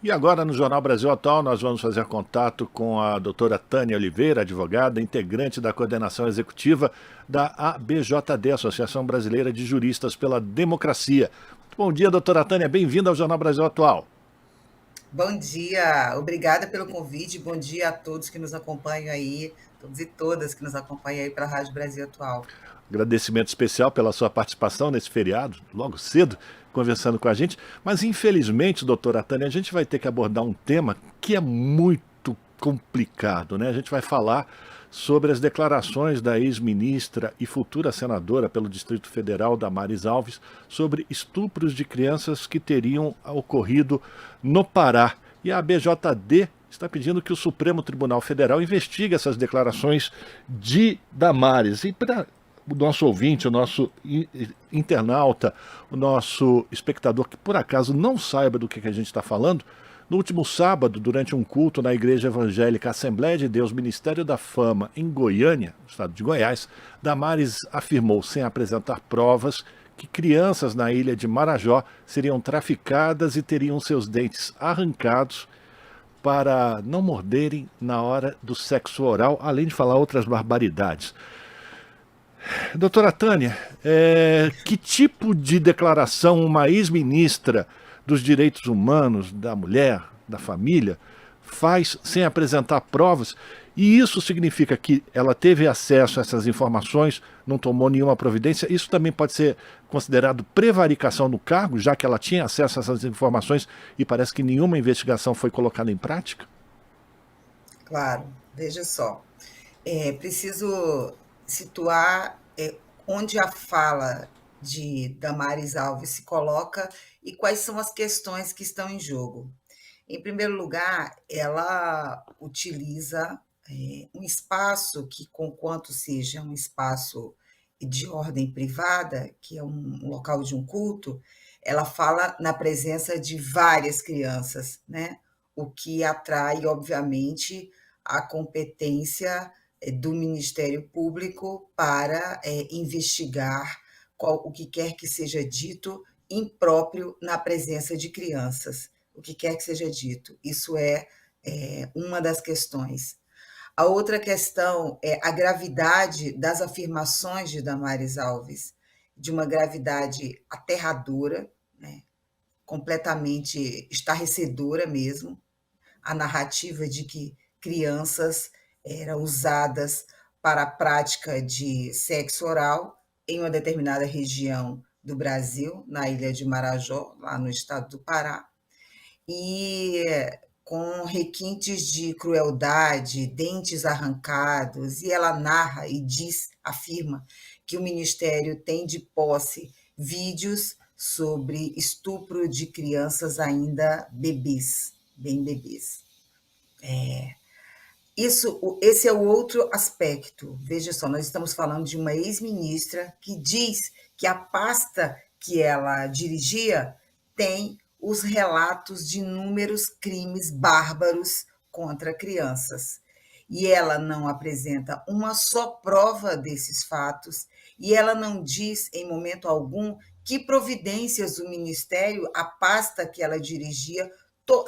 E agora, no Jornal Brasil Atual, nós vamos fazer contato com a doutora Tânia Oliveira, advogada, integrante da coordenação executiva da ABJD, Associação Brasileira de Juristas pela Democracia. Muito bom dia, doutora Tânia, bem-vinda ao Jornal Brasil Atual. Bom dia, obrigada pelo convite, bom dia a todos que nos acompanham aí, todos e todas que nos acompanham aí pela Rádio Brasil Atual. Agradecimento especial pela sua participação nesse feriado, logo cedo, conversando com a gente. Mas, infelizmente, doutora Tânia, a gente vai ter que abordar um tema que é muito complicado, né? A gente vai falar sobre as declarações da ex-ministra e futura senadora pelo Distrito Federal, Damares Alves, sobre estupros de crianças que teriam ocorrido no Pará. E a ABJD está pedindo que o Supremo Tribunal Federal investigue essas declarações de Damares. E para o nosso ouvinte, o nosso internauta, o nosso espectador que por acaso não saiba do que a gente está falando, no último sábado, durante um culto na Igreja Evangélica Assembleia de Deus, Ministério da Fama, em Goiânia, no estado de Goiás, Damares afirmou, sem apresentar provas, que crianças na ilha de Marajó seriam traficadas e teriam seus dentes arrancados para não morderem na hora do sexo oral, além de falar outras barbaridades. Doutora Tânia, que tipo de declaração uma ex-ministra dos direitos humanos, da mulher, da família, faz sem apresentar provas? E isso significa que ela teve acesso a essas informações, não tomou nenhuma providência? Isso também pode ser considerado prevaricação no cargo, já que ela tinha acesso a essas informações e parece que nenhuma investigação foi colocada em prática? Claro, veja só, preciso situar onde a fala de Damares Alves se coloca e quais são as questões que estão em jogo. Em primeiro lugar, ela utiliza um espaço que, conquanto seja um espaço de ordem privada, que é um local de um culto, ela fala na presença de várias crianças, né? O que atrai, obviamente, a competência do Ministério Público para investigar o que quer que seja dito impróprio na presença de crianças, o que quer que seja dito. Isso é uma das questões. A outra questão é a gravidade das afirmações de Damares Alves, de uma gravidade aterradora, né? Completamente estarrecedora mesmo, a narrativa de que crianças eram usadas para a prática de sexo oral em uma determinada região do Brasil, na ilha de Marajó, lá no estado do Pará, e com requintes de crueldade, dentes arrancados, e ela narra e diz, afirma, que o Ministério tem de posse vídeos sobre estupro de crianças ainda bebês, bem bebês. Esse é o outro aspecto. Veja só, nós estamos falando de uma ex-ministra que diz que a pasta que ela dirigia tem os relatos de inúmeros crimes bárbaros contra crianças. E ela não apresenta uma só prova desses fatos, e ela não diz em momento algum que providências o Ministério, a pasta que ela dirigia,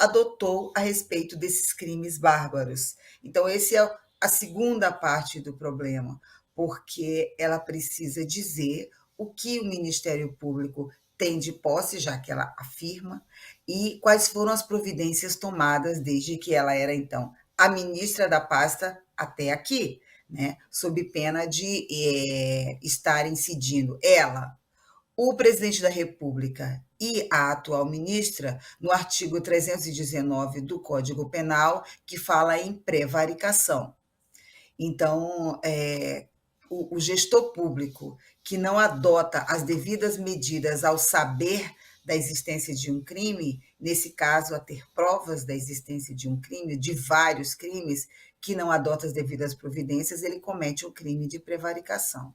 adotou a respeito desses crimes bárbaros. Então, essa é a segunda parte do problema, porque ela precisa dizer o que o Ministério Público tem de posse, já que ela afirma, e quais foram as providências tomadas desde que ela era, então, a ministra da pasta até aqui, né? Sob pena de estar incidindo ela, o presidente da República e a atual ministra, no artigo 319 do Código Penal, que fala em prevaricação. Então, o gestor público que não adota as devidas medidas ao saber da existência de um crime, nesse caso, a ter provas da existência de um crime, de vários crimes, que não adota as devidas providências, ele comete um crime de prevaricação.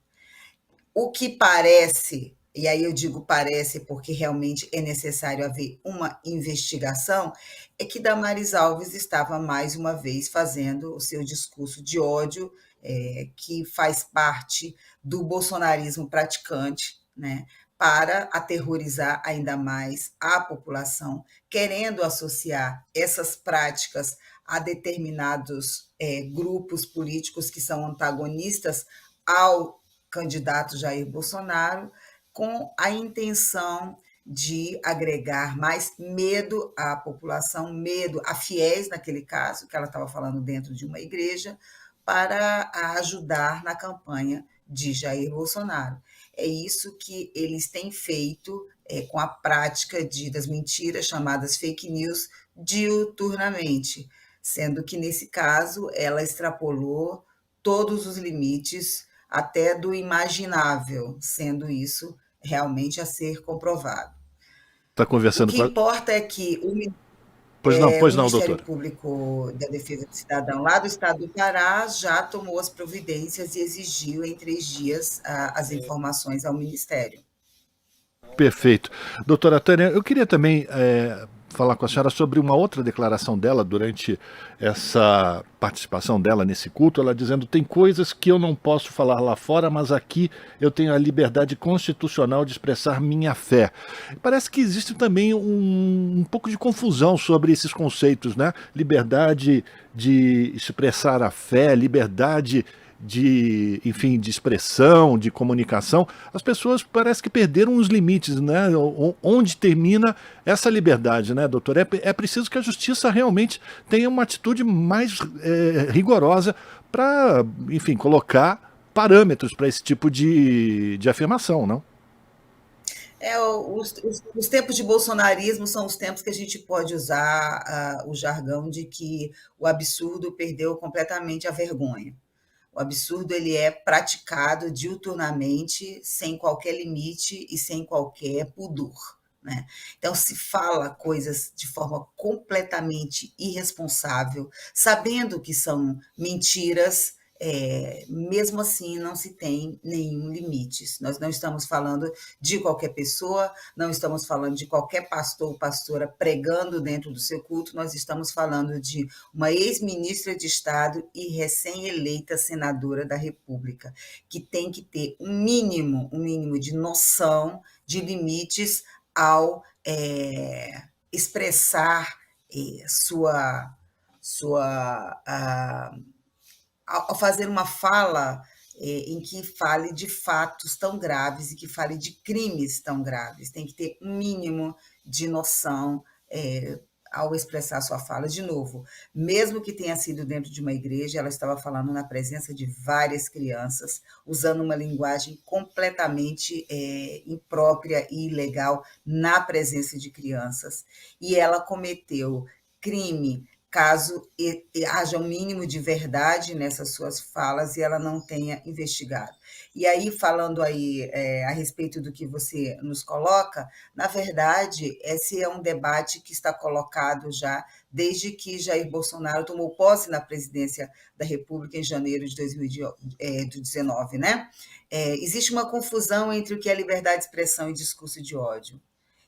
O que parece, e aí eu digo parece porque realmente é necessário haver uma investigação, é que Damares Alves estava mais uma vez fazendo o seu discurso de ódio, que faz parte do bolsonarismo praticante, né, para aterrorizar ainda mais a população, querendo associar essas práticas a determinados grupos políticos que são antagonistas ao candidato Jair Bolsonaro, com a intenção de agregar mais medo à população, medo a fiéis, naquele caso, que ela estava falando dentro de uma igreja, para ajudar na campanha de Jair Bolsonaro. É isso que eles têm feito com a prática das mentiras chamadas fake news diuturnamente, sendo que, nesse caso, ela extrapolou todos os limites, até do imaginável, sendo isso realmente a ser comprovado. Está O conversando que com a... importa é que o Pois não, Ministério doutora. Público da Defesa do Cidadão, lá do estado do Pará, já tomou as providências e exigiu em 3 dias as informações ao Ministério. Perfeito. Doutora Tânia, eu queria também falar com a senhora sobre uma outra declaração dela durante essa participação dela nesse culto, ela dizendo: tem coisas que eu não posso falar lá fora, mas aqui eu tenho a liberdade constitucional de expressar minha fé. Parece que existe também um pouco de confusão sobre esses conceitos, né? Liberdade de expressar a fé, liberdade de, enfim, de expressão, de comunicação. As pessoas parece que perderam os limites, né? Onde termina essa liberdade, né, doutor? É preciso que a justiça realmente tenha uma atitude mais rigorosa para, enfim, colocar parâmetros para esse tipo de afirmação, não? Os tempos de bolsonarismo são os tempos que a gente pode usar o jargão de que o absurdo perdeu completamente a vergonha. O absurdo ele é praticado diuturnamente, sem qualquer limite e sem qualquer pudor, né? Então se fala coisas de forma completamente irresponsável, sabendo que são mentiras, mesmo assim não se tem nenhum limite. Nós não estamos falando de qualquer pessoa, não estamos falando de qualquer pastor ou pastora pregando dentro do seu culto, nós estamos falando de uma ex-ministra de Estado e recém-eleita senadora da República, que tem que ter um mínimo de noção de limites ao expressar sua ao fazer uma fala em que fale de fatos tão graves e que fale de crimes tão graves. Tem que ter um mínimo de noção ao expressar sua fala. De novo, mesmo que tenha sido dentro de uma igreja, ela estava falando na presença de várias crianças, usando uma linguagem completamente imprópria e ilegal na presença de crianças. E ela cometeu crime caso haja um mínimo de verdade nessas suas falas e ela não tenha investigado. E aí, falando aí a respeito do que você nos coloca, na verdade, esse é um debate que está colocado já desde que Jair Bolsonaro tomou posse na presidência da República em janeiro de 2019, né? Existe uma confusão entre o que é liberdade de expressão e discurso de ódio.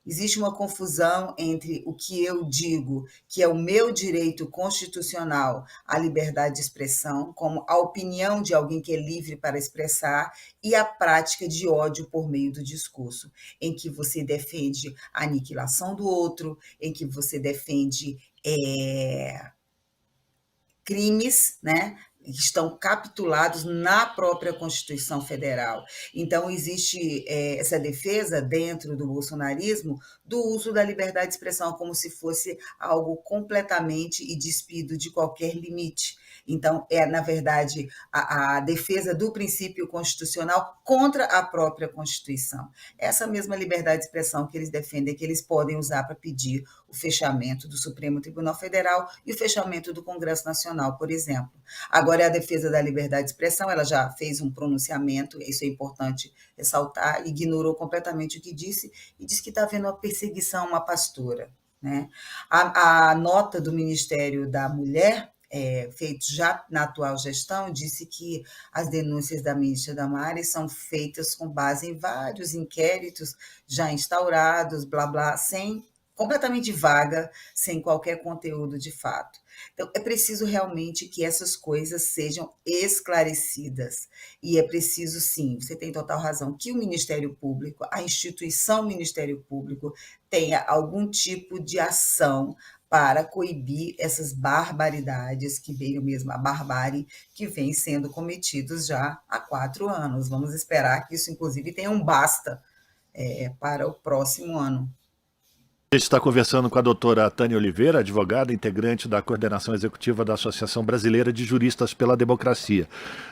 Existe uma confusão entre o que eu digo, que é o meu direito constitucional à liberdade de expressão, como a opinião de alguém que é livre para expressar, e a prática de ódio por meio do discurso, em que você defende a aniquilação do outro, em que você defende crimes, né, que estão capitulados na própria Constituição Federal. Então, existe essa defesa dentro do bolsonarismo do uso da liberdade de expressão como se fosse algo completamente e despido de qualquer limite. Então, na verdade, a defesa do princípio constitucional contra a própria Constituição. Essa mesma liberdade de expressão que eles defendem, que eles podem usar para pedir o fechamento do Supremo Tribunal Federal e o fechamento do Congresso Nacional, por exemplo. Agora, a defesa da liberdade de expressão, ela já fez um pronunciamento, isso é importante ressaltar, ignorou completamente o que disse e disse que está havendo uma perseguição a uma pastora, né? A nota do Ministério da Mulher, feito já na atual gestão, disse que as denúncias da ministra Damares são feitas com base em vários inquéritos já instaurados, blá, blá, sem completamente vaga, sem qualquer conteúdo de fato. Então, é preciso realmente que essas coisas sejam esclarecidas. E é preciso, sim, você tem total razão, que o Ministério Público, a instituição Ministério Público, tenha algum tipo de ação para coibir essas barbaridades, que veio mesmo a barbárie, que vem sendo cometidos já há 4 anos. Vamos esperar que isso, inclusive, tenha um basta para o próximo ano. A gente está conversando com a doutora Tânia Oliveira, advogada, integrante da coordenação executiva da Associação Brasileira de Juristas pela Democracia.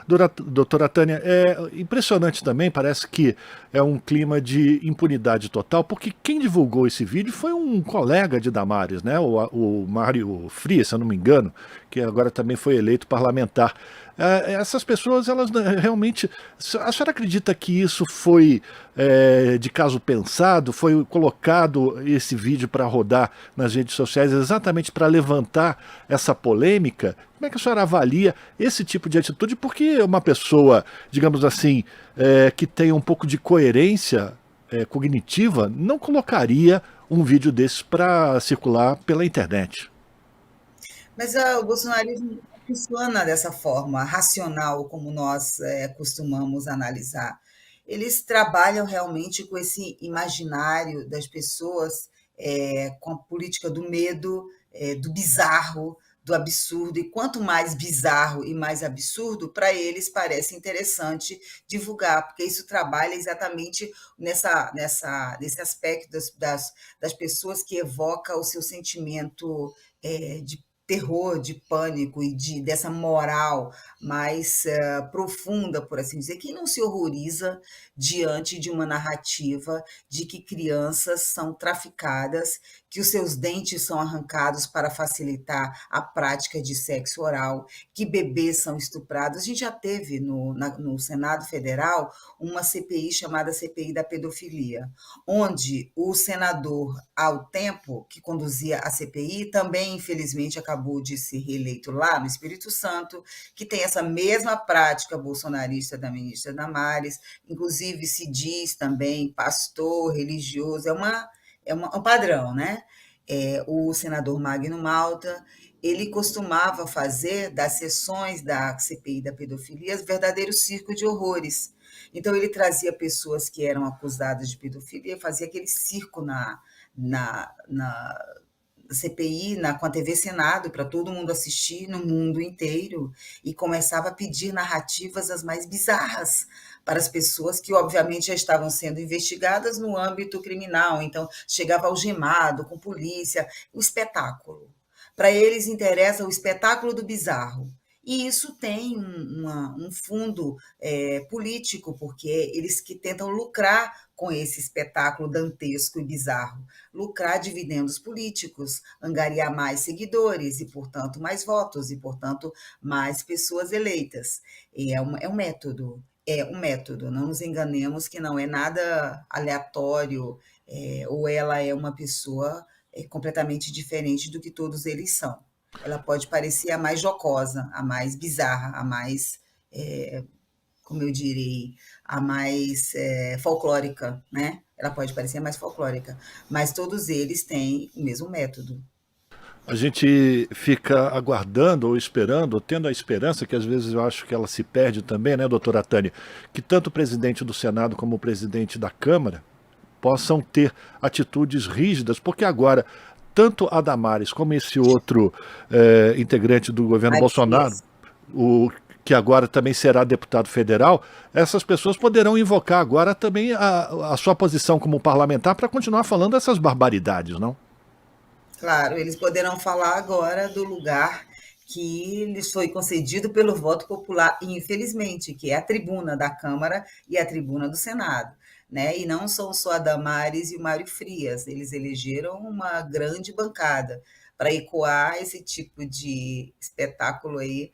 Doutora Tânia, é impressionante também, parece que é um clima de impunidade total, porque quem divulgou esse vídeo foi um colega de Damares, né? O Mário Frias, se eu não me engano, que agora também foi eleito parlamentar. Essas pessoas, elas realmente... A senhora acredita que isso foi de caso pensado, foi colocado esse vídeo para rodar nas redes sociais exatamente para levantar essa polêmica? Como é que a senhora avalia esse tipo de atitude? Porque uma pessoa, digamos assim, que tem um pouco de coerência cognitiva, não colocaria um vídeo desses para circular pela internet. Mas o bolsonarismo não funciona dessa forma racional como nós costumamos analisar. Eles trabalham realmente com esse imaginário das pessoas, com a política do medo, do bizarro, do absurdo. E quanto mais bizarro e mais absurdo, para eles parece interessante divulgar, porque isso trabalha exatamente nesse aspecto das pessoas que evoca o seu sentimento de terror, de pânico e dessa moral mais profunda, por assim dizer. Quem não se horroriza diante de uma narrativa de que crianças são traficadas, que os seus dentes são arrancados para facilitar a prática de sexo oral, que bebês são estuprados? A gente já teve no Senado Federal uma CPI chamada CPI da pedofilia, onde o senador, ao tempo que conduzia a CPI, também, infelizmente, acabou de ser reeleito lá no Espírito Santo, que tem essa mesma prática bolsonarista da ministra Damares, inclusive se diz também pastor, religioso, um padrão, né? O senador Magno Malta, ele costumava fazer das sessões da CPI da pedofilia verdadeiro circo de horrores. Então, ele trazia pessoas que eram acusadas de pedofilia, fazia aquele circo na CPI, com a TV Senado, para todo mundo assistir no mundo inteiro, e começava a pedir narrativas as mais bizarras para as pessoas que, obviamente, já estavam sendo investigadas no âmbito criminal. Então, chegava algemado, com polícia, o espetáculo. Para eles interessa o espetáculo do bizarro. E isso tem um fundo político, porque eles que tentam lucrar com esse espetáculo dantesco e bizarro, lucrar dividendos políticos, angariar mais seguidores e, portanto, mais votos e, portanto, mais pessoas eleitas. E é um método, não nos enganemos que não é nada aleatório, ou ela é uma pessoa completamente diferente do que todos eles são. Ela pode parecer a mais jocosa, a mais bizarra, a mais, como eu direi, a mais folclórica, né? Ela pode parecer a mais folclórica, mas todos eles têm o mesmo método. A gente fica aguardando ou esperando, ou tendo a esperança, que às vezes eu acho que ela se perde também, né, doutora Tânia, que tanto o presidente do Senado como o presidente da Câmara possam ter atitudes rígidas, porque agora, tanto a Damares como esse outro integrante do governo Mário Bolsonaro, Frias. o que agora também será deputado federal, essas pessoas poderão invocar agora também a sua posição como parlamentar para continuar falando essas barbaridades, não? Claro, eles poderão falar agora do lugar que lhes foi concedido pelo voto popular, infelizmente, que é a tribuna da Câmara e a tribuna do Senado. Né? E não são só a Damares e o Mário Frias, eles elegeram uma grande bancada para ecoar esse tipo de espetáculo aí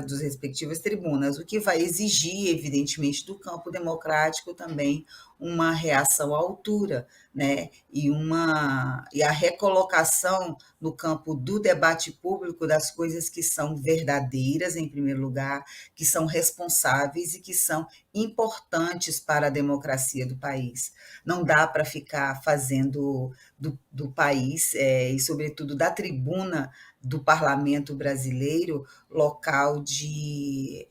dos respectivas tribunas, o que vai exigir, evidentemente, do campo democrático também uma reação à altura, né? E a recolocação no campo do debate público das coisas que são verdadeiras, em primeiro lugar, que são responsáveis e que são importantes para a democracia do país. Não dá para ficar fazendo do país, e sobretudo da tribuna do parlamento brasileiro, local de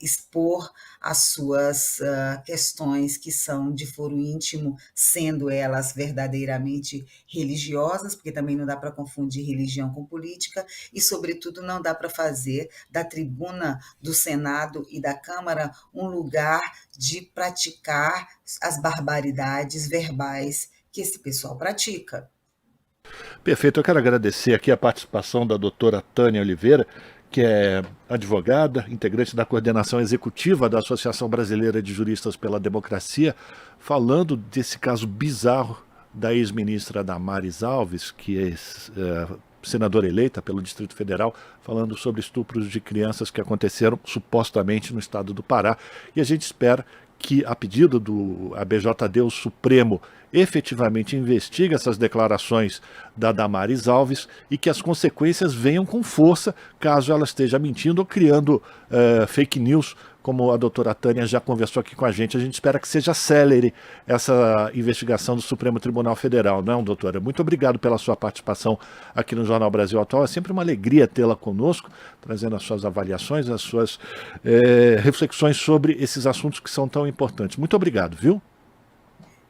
expor as suas questões que são de foro íntimo, sendo elas verdadeiramente religiosas, porque também não dá para confundir religião com política, e, sobretudo, não dá para fazer da tribuna do Senado e da Câmara um lugar de praticar as barbaridades verbais que esse pessoal pratica. Perfeito, eu quero agradecer aqui a participação da doutora Tânia Oliveira, que é advogada, integrante da coordenação executiva da Associação Brasileira de Juristas pela Democracia, falando desse caso bizarro da ex-ministra Damares Alves, que é senadora eleita pelo Distrito Federal, falando sobre estupros de crianças que aconteceram supostamente no estado do Pará. E a gente espera que, a pedido do ABJD, o Supremo efetivamente investigue essas declarações da Damares Alves e que as consequências venham com força caso ela esteja mentindo ou criando fake news, como a doutora Tânia já conversou aqui com a gente. A gente espera que seja célere essa investigação do Supremo Tribunal Federal, não é, doutora? Muito obrigado pela sua participação aqui no Jornal Brasil Atual. É sempre uma alegria tê-la conosco, trazendo as suas avaliações, as suas reflexões sobre esses assuntos que são tão importantes. Muito obrigado, viu?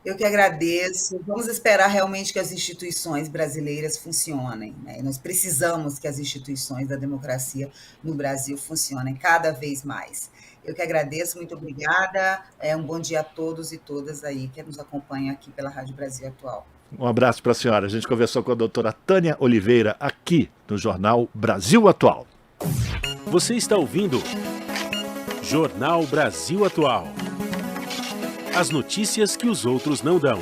Eu que agradeço. Vamos esperar realmente que as instituições brasileiras funcionem, né? Nós precisamos que as instituições da democracia no Brasil funcionem cada vez mais. Eu que agradeço, muito obrigada. Um bom dia a todos e todas aí que nos acompanham aqui pela Rádio Brasil Atual. Um abraço para a senhora. A gente conversou com a doutora Tânia Oliveira aqui no Jornal Brasil Atual. Você está ouvindo Jornal Brasil Atual. As notícias que os outros não dão.